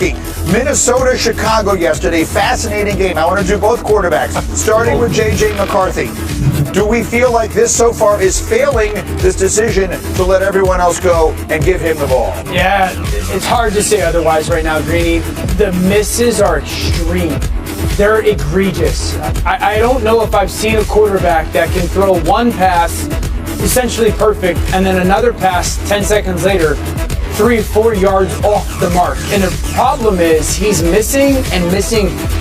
Minnesota, Chicago yesterday. Fascinating game. I want to do both quarterbacks, starting with J.J. McCarthy. Do we feel like this so far is failing, this decision to let everyone else go and give him the ball? Yeah, it's hard to say otherwise right now, Greeny. The misses are extreme. They're egregious. I don't know if I've seen a quarterback that can throw one pass essentially perfect and then another pass 10 seconds later 3 or 4 yards off the mark. And the problem is he's missing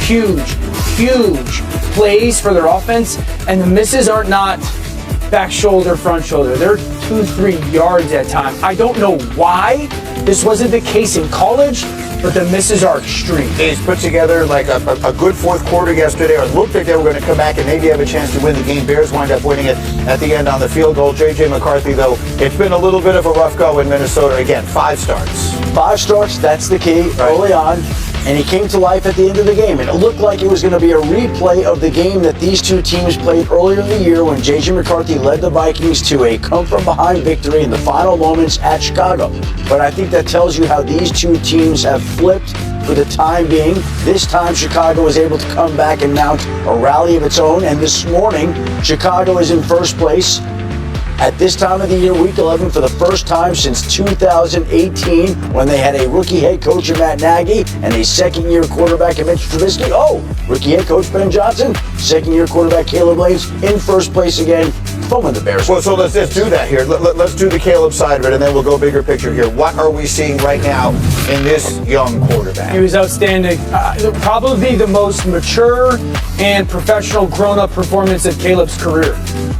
huge plays for their offense, and the misses are not back shoulder, front shoulder. They're 2-3 yards at times. I don't know why this wasn't the case in college, but the misses are extreme. He's put together like a good fourth quarter yesterday, or it looked like they were going to come back and maybe have a chance to win the game. Bears wind up winning it at the end on the field goal. J.J. McCarthy, though, it's been a little bit of a rough go in Minnesota. Again, 5 starts. 5 starts, that's the key, early on. And he came to life at the end of the game. And it looked like it was going to be a replay of the game that these two teams played earlier in the year when J.J. McCarthy led the Vikings to a come-from-behind victory in the final moments at Chicago. But I think that tells you how these two teams have flipped for the time being. This time, Chicago was able to come back and mount a rally of its own. And this morning, Chicago is in first place. At this time of the year, Week 11, for the first time since 2018, when they had a rookie head coach in Matt Nagy and a second-year quarterback in Mitch Trubisky. Rookie head coach Ben Johnson, second-year quarterback Caleb Williams in first place again. Fun with the Bears. Well, so let's do that here. Let's do the Caleb side of it, and then we'll go bigger picture here. What are we seeing right now in this young quarterback? He was outstanding. Probably the most mature and professional grown-up performance of Caleb's career.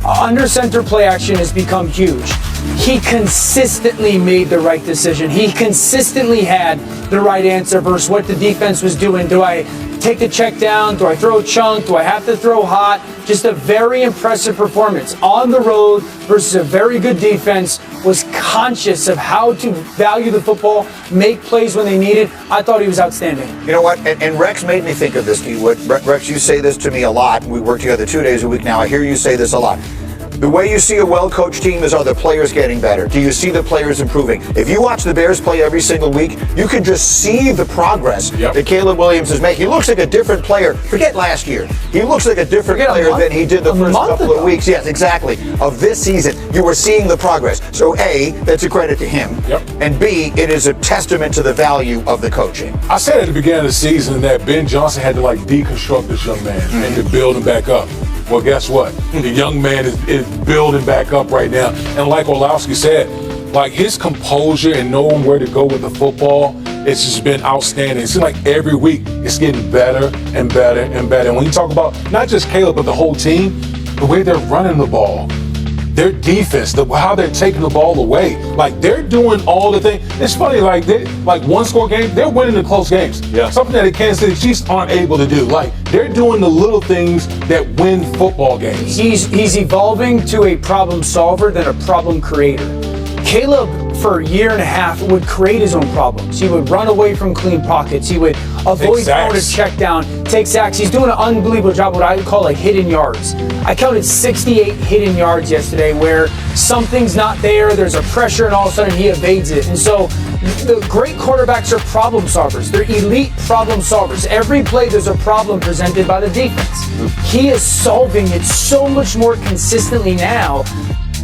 Under center play action has become huge. He consistently made the right decision. He consistently had the right answer versus what the defense was doing. Do I take the check down? Do I throw a chunk? Do I have to throw hot? Just a very impressive performance on the road versus a very good defense. Was conscious of how to value the football, make plays when they needed. I thought he was outstanding. You know what? And Rex made me think of this. Rex, you say this to me a lot. We work together 2 days a week now. I hear you say this a lot. The way you see a well-coached team is, are the players getting better? Do you see the players improving? If you watch the Bears play every single week, you can just see the progress that Caleb Williams is making. He looks like a different player. Forget last year. He looks like a different player than he did the first couple of weeks. Yes, exactly. Of this season, you were seeing the progress. So A, that's a credit to him. And B, it is a testament to the value of the coaching. I said at the beginning of the season that Ben Johnson had to deconstruct this young man and to build him back up. Well, guess what? The young man is building back up right now. And like Orlowski said, his composure and knowing where to go with the football, it's just been outstanding. It seems like every week it's getting better and better and better. And when you talk about not just Caleb, but the whole team, the way they're running the ball, their defense, how they're taking the ball away, they're doing all the things. It's funny, one-score games, they're winning the close games. Yeah. Something that the Kansas City Chiefs aren't able to do. They're doing the little things that win football games. He's evolving to a problem solver than a problem creator. Caleb, for a year and a half, would create his own problems. He would run away from clean pockets. He would avoid throwing a check down, take sacks. He's doing an unbelievable job, what I would call hidden yards. I counted 68 hidden yards yesterday where something's not there, there's a pressure, and all of a sudden he evades it. And so the great quarterbacks are problem solvers. They're elite problem solvers. Every play there's a problem presented by the defense. He is solving it so much more consistently now.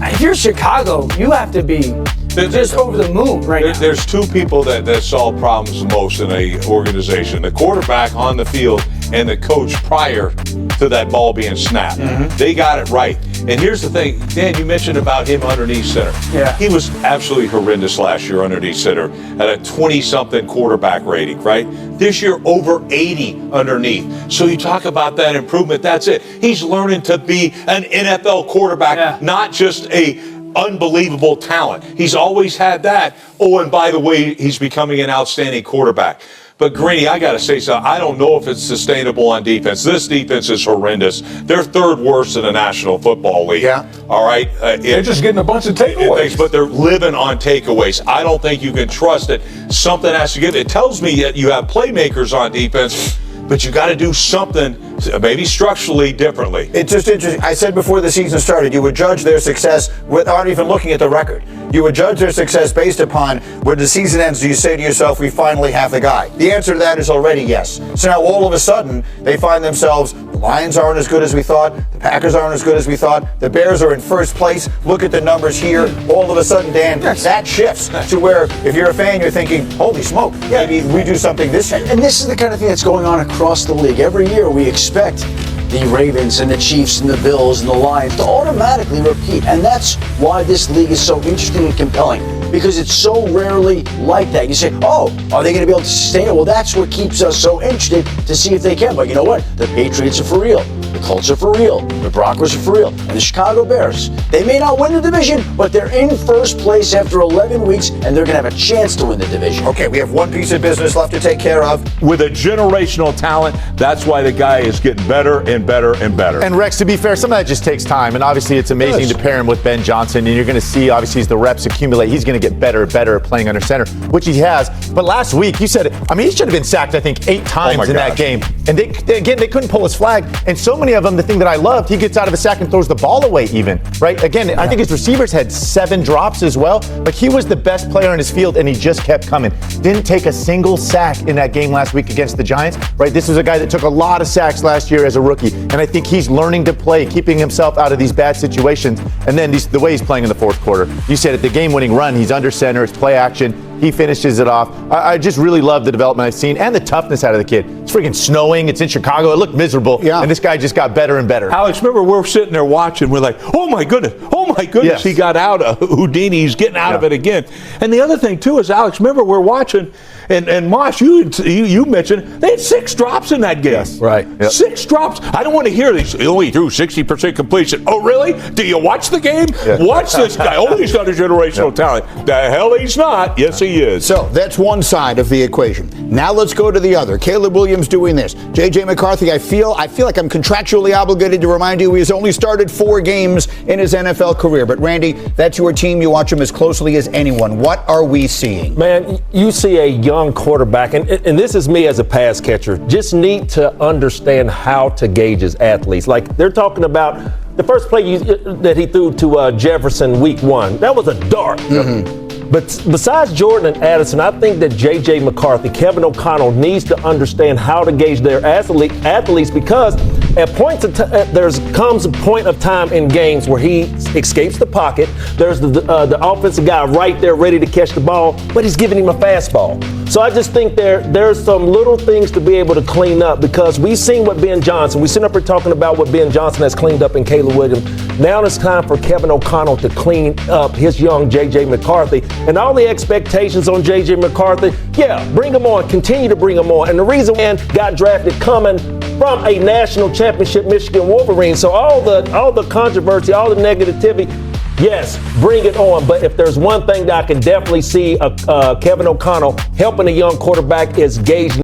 If you're Chicago, you have to be just over the moon right now. There's 2 people that solve problems the most in an organization. The quarterback on the field and the coach prior to that ball being snapped. They got it right. And here's the thing, Dan, you mentioned about him underneath center. Yeah. He was absolutely horrendous last year underneath center at a 20-something quarterback rating, right? This year, over 80 underneath. So you talk about that improvement, that's it. He's learning to be an NFL quarterback, not just a unbelievable talent. He's always had that. Oh, and by the way, he's becoming an outstanding quarterback. But Greeny, I got to say something. I don't know if it's sustainable on defense. This defense is horrendous. They're 3rd worst in the National Football League. Yeah. All right. They're just getting a bunch of takeaways. But they're living on takeaways. I don't think you can trust it. Something has to give. It tells me that you have playmakers on defense, but you got to do something maybe structurally differently. It's just interesting. I said before the season started, you would judge their success without even looking at the record. You would judge their success based upon when the season ends, do you say to yourself, we finally have the guy? The answer to that is already yes. So now all of a sudden, they find themselves, the Lions aren't as good as we thought, the Packers aren't as good as we thought, the Bears are in first place, look at the numbers here. All of a sudden, Dan, that shifts to where if you're a fan, you're thinking, holy smoke, maybe we do something this year. And this is the kind of thing that's going on across the league. Every year we expect the Ravens and the Chiefs and the Bills and the Lions to automatically repeat. And that's why this league is so interesting and compelling, because it's so rarely like that. You say, oh, are they going to be able to sustain it? Well, that's what keeps us so interested to see if they can. But you know what? The Patriots are for real. The Colts are for real. The Broncos are for real. And the Chicago Bears, they may not win the division, but they're in first place after 11 weeks, and they're going to have a chance to win the division. Okay, we have one piece of business left to take care of. With a generational talent, that's why the guy is getting better and better and better. And Rex, to be fair, some of that just takes time. And obviously, it's amazing to pair him with Ben Johnson. And you're going to see, obviously, as the reps accumulate, he's going to get better and better at playing under center, which he has. But last week, you said, he should have been sacked, I think, 8 times in that game. And they couldn't pull his flag. And so many of them, the thing that I loved, he gets out of a sack and throws the ball away even, right? Again, I think his receivers had 7 drops as well. Like, he was the best player on his field, and he just kept coming. Didn't take a single sack in that game last week against the Giants, right? This was a guy that took a lot of sacks last year as a rookie. And I think he's learning to play, keeping himself out of these bad situations. And then the way he's playing in the fourth quarter. You said at the game-winning run, he's under center, it's play action. He finishes it off. I just really love the development I've seen and the toughness out of the kid. It's freaking snowing. It's in Chicago. It looked miserable. Yeah. And this guy just got better and better. Alex, remember we're sitting there watching. We're like, oh my goodness. Yes. He got out of Houdini. He's getting out of it again. And the other thing, too, is, Alex, remember we're watching. And Mosh, you mentioned they had 6 drops in that game. Yes, right. Yep. 6 drops. I don't want to hear these. He only threw 60% completion. Oh, really? Do you watch the game? Yeah. Watch this guy. Oh, he's got a generational talent. The hell he's not. Yes, he is. So that's one side of the equation. Now let's go to the other. Caleb Williams doing this. J.J. McCarthy, I feel like I'm contractually obligated to remind you he has only started 4 games in his NFL career. But Randy, that's your team. You watch him as closely as anyone. What are we seeing? Man, you see a young quarterback, and this is me as a pass catcher, just need to understand how to gauge his athletes. Like, they're talking about the first play that he threw to Jefferson week 1. That was a dart. Mm-hmm. But besides Jordan and Addison, I think that J.J. McCarthy, Kevin O'Connell needs to understand how to gauge their athletes, because at points there comes a point of time in games where he escapes the pocket. There's the offensive guy right there ready to catch the ball, but he's giving him a fastball. So I just think there's some little things to be able to clean up, because we've seen what Ben Johnson, we sit up here talking about what Ben Johnson has cleaned up in Caleb Williams. Now it's time for Kevin O'Connell to clean up his young J.J. McCarthy. And all the expectations on J.J. McCarthy, bring him on, continue to bring him on. And the reason man got drafted coming from a national championship Michigan Wolverine. So all the controversy, all the negativity, yes, bring it on. But if there's one thing that I can definitely see Kevin O'Connell helping a young quarterback is gauging